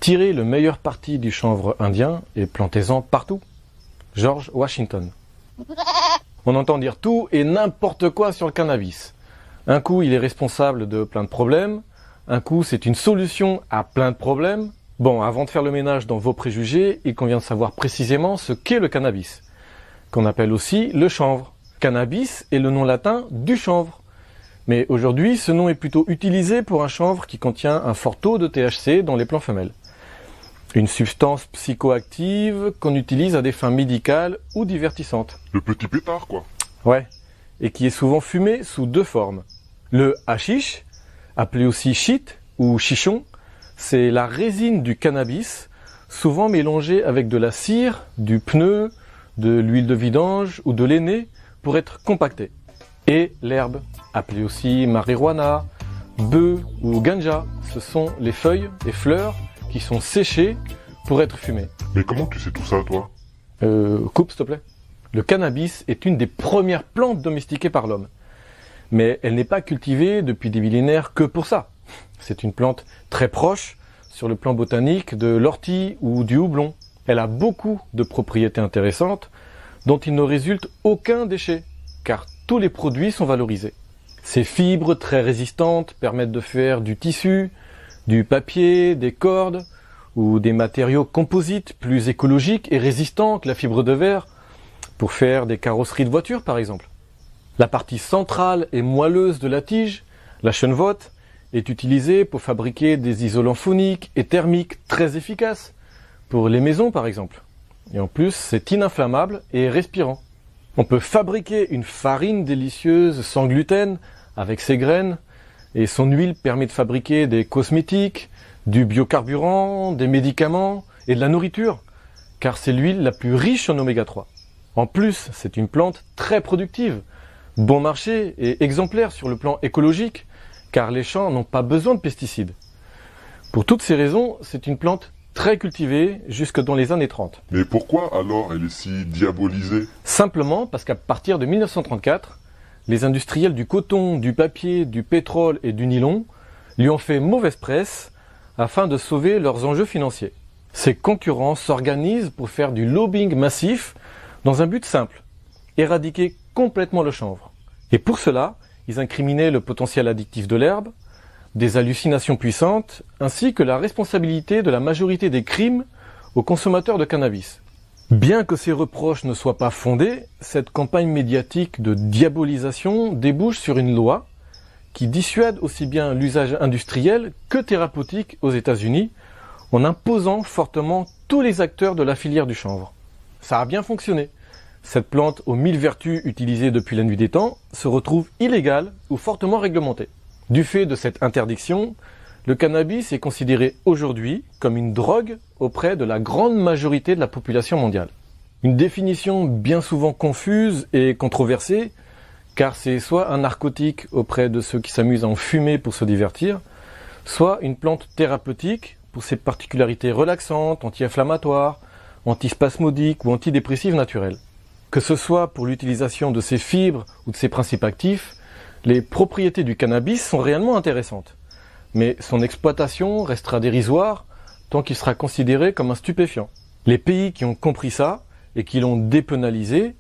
Tirez le meilleur parti du chanvre indien et plantez-en partout. George Washington. On entend dire tout et n'importe quoi sur le cannabis. Un coup, il est responsable de plein de problèmes. Un coup, c'est une solution à plein de problèmes. Bon, avant de faire le ménage dans vos préjugés, il convient de savoir précisément ce qu'est le cannabis, qu'on appelle aussi le chanvre. Cannabis est le nom latin du chanvre. Mais aujourd'hui, ce nom est plutôt utilisé pour un chanvre qui contient un fort taux de THC dans les plants femelles. Une substance psychoactive qu'on utilise à des fins médicales ou divertissantes. Le petit pétard, quoi. Ouais, et qui est souvent fumé sous deux formes. Le hashish, appelé aussi shit ou chichon, c'est la résine du cannabis, souvent mélangée avec de la cire, du pneu, de l'huile de vidange ou de l'aîné pour être compactée. Et l'herbe, appelée aussi marijuana, bœuf ou ganja, ce sont les feuilles et fleurs qui sont séchées pour être fumées. Mais comment tu sais tout ça, toi? Coupe, s'il te plaît. Le cannabis est une des premières plantes domestiquées par l'homme. Mais elle n'est pas cultivée depuis des millénaires que pour ça. C'est une plante très proche, sur le plan botanique, de l'ortie ou du houblon. Elle a beaucoup de propriétés intéressantes, dont il ne résulte aucun déchet, car tous les produits sont valorisés. Ses fibres très résistantes permettent de faire du tissu, du papier, des cordes, ou des matériaux composites plus écologiques et résistants que la fibre de verre, pour faire des carrosseries de voitures par exemple. La partie centrale et moelleuse de la tige, la chenevotte, est utilisée pour fabriquer des isolants phoniques et thermiques très efficaces, pour les maisons par exemple. Et en plus, c'est ininflammable et respirant. On peut fabriquer une farine délicieuse sans gluten avec ses graines, et son huile permet de fabriquer des cosmétiques, du biocarburant, des médicaments et de la nourriture, car c'est l'huile la plus riche en oméga 3. En plus, c'est une plante très productive, bon marché et exemplaire sur le plan écologique, car les champs n'ont pas besoin de pesticides. Pour toutes ces raisons, c'est une plante très cultivée jusque dans les années 30. Mais pourquoi alors elle est si diabolisée? Simplement parce qu'à partir de 1934, les industriels du coton, du papier, du pétrole et du nylon lui ont fait mauvaise presse afin de sauver leurs enjeux financiers. Ses concurrents s'organisent pour faire du lobbying massif dans un but simple, éradiquer complètement le chanvre. Et pour cela, ils incriminaient le potentiel addictif de l'herbe, des hallucinations puissantes, ainsi que la responsabilité de la majorité des crimes aux consommateurs de cannabis. Bien que ces reproches ne soient pas fondés, cette campagne médiatique de diabolisation débouche sur une loi qui dissuade aussi bien l'usage industriel que thérapeutique aux États-Unis en imposant fortement tous les acteurs de la filière du chanvre. Ça a bien fonctionné. Cette plante aux 1000 vertus utilisée depuis la nuit des temps se retrouve illégale ou fortement réglementée. Du fait de cette interdiction, le cannabis est considéré aujourd'hui comme une drogue auprès de la grande majorité de la population mondiale. Une définition bien souvent confuse et controversée, car c'est soit un narcotique auprès de ceux qui s'amusent à en fumer pour se divertir, soit une plante thérapeutique pour ses particularités relaxantes, anti-inflammatoires, antispasmodiques ou antidépressives naturelles. Que ce soit pour l'utilisation de ses fibres ou de ses principes actifs, les propriétés du cannabis sont réellement intéressantes. Mais son exploitation restera dérisoire tant qu'il sera considéré comme un stupéfiant. Les pays qui ont compris ça et qui l'ont dépénalisé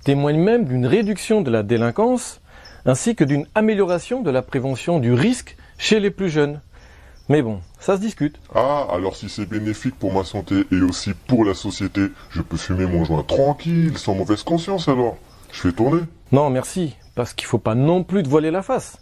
témoignent même d'une réduction de la délinquance ainsi que d'une amélioration de la prévention du risque chez les plus jeunes. Mais bon, ça se discute. Ah, alors si c'est bénéfique pour ma santé et aussi pour la société, je peux fumer mon joint tranquille, sans mauvaise conscience alors. Je fais tourner. Non, merci, parce qu'il faut pas non plus te voiler la face.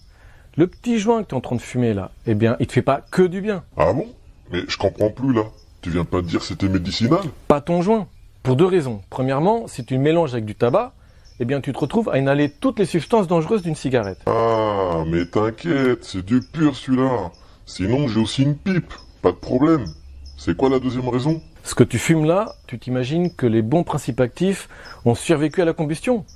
Le petit joint que tu es en train de fumer là, eh bien, il te fait pas que du bien. Ah bon? Mais je comprends plus là. Tu viens pas de dire que c'était médicinal? Pas ton joint. Pour deux raisons. Premièrement, si tu le mélanges avec du tabac, eh bien, tu te retrouves à inhaler toutes les substances dangereuses d'une cigarette. Ah, mais t'inquiète, c'est du pur celui-là. Sinon, j'ai aussi une pipe. Pas de problème. C'est quoi la deuxième raison? Ce que tu fumes là, tu t'imagines que les bons principes actifs ont survécu à la combustion.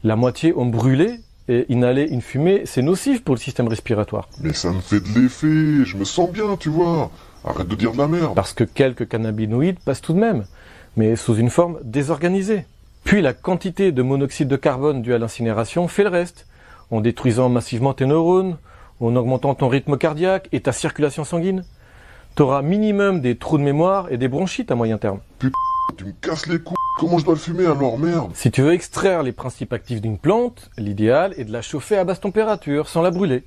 La moitié ont brûlé, et inhaler une fumée, c'est nocif pour le système respiratoire. Mais ça me fait de l'effet, je me sens bien, tu vois. Arrête de dire de la merde. Parce que quelques cannabinoïdes passent tout de même, mais sous une forme désorganisée. Puis la quantité de monoxyde de carbone due à l'incinération fait le reste, en détruisant massivement tes neurones, en augmentant ton rythme cardiaque et ta circulation sanguine. T'auras minimum des trous de mémoire et des bronchites à moyen terme. Tu me casses les couilles. Comment je dois le fumer alors, merde? Si tu veux extraire les principes actifs d'une plante, l'idéal est de la chauffer à basse température, sans la brûler.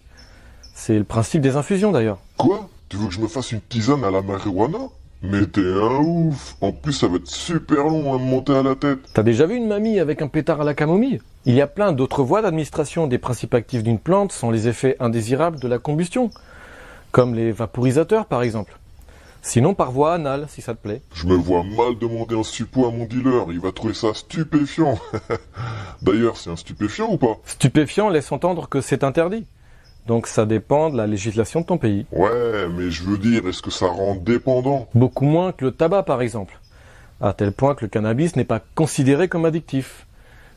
C'est le principe des infusions d'ailleurs. Quoi? Tu veux que je me fasse une tisane à la marijuana? Mais t'es un ouf. En plus, ça va être super long à me monter à la tête. T'as déjà vu une mamie avec un pétard à la camomille? Il y a plein d'autres voies d'administration des principes actifs d'une plante sans les effets indésirables de la combustion, comme les vaporisateurs par exemple. Sinon par voie anale, si ça te plaît. Je me vois mal demander un suppo à mon dealer. Il va trouver ça stupéfiant. D'ailleurs, c'est un stupéfiant ou pas? Stupéfiant laisse entendre que c'est interdit. Donc ça dépend de la législation de ton pays. Ouais, mais je veux dire, est-ce que ça rend dépendant? Beaucoup moins que le tabac par exemple. À tel point que le cannabis n'est pas considéré comme addictif.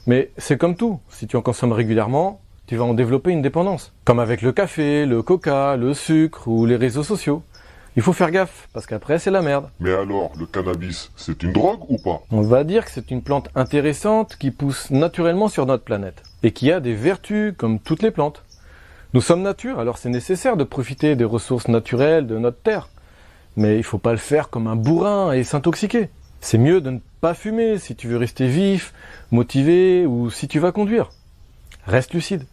Mais c'est comme tout, si tu en consommes régulièrement, tu vas en développer une dépendance. Comme avec le café, le coca, le sucre ou les réseaux sociaux. Il faut faire gaffe, parce qu'après c'est la merde. Mais alors, le cannabis, c'est une drogue ou pas? On va dire que c'est une plante intéressante qui pousse naturellement sur notre planète. Et qui a des vertus comme toutes les plantes. Nous sommes nature, alors c'est nécessaire de profiter des ressources naturelles de notre terre. Mais il faut pas le faire comme un bourrin et s'intoxiquer. C'est mieux de ne pas fumer si tu veux rester vif, motivé ou si tu vas conduire. Reste lucide.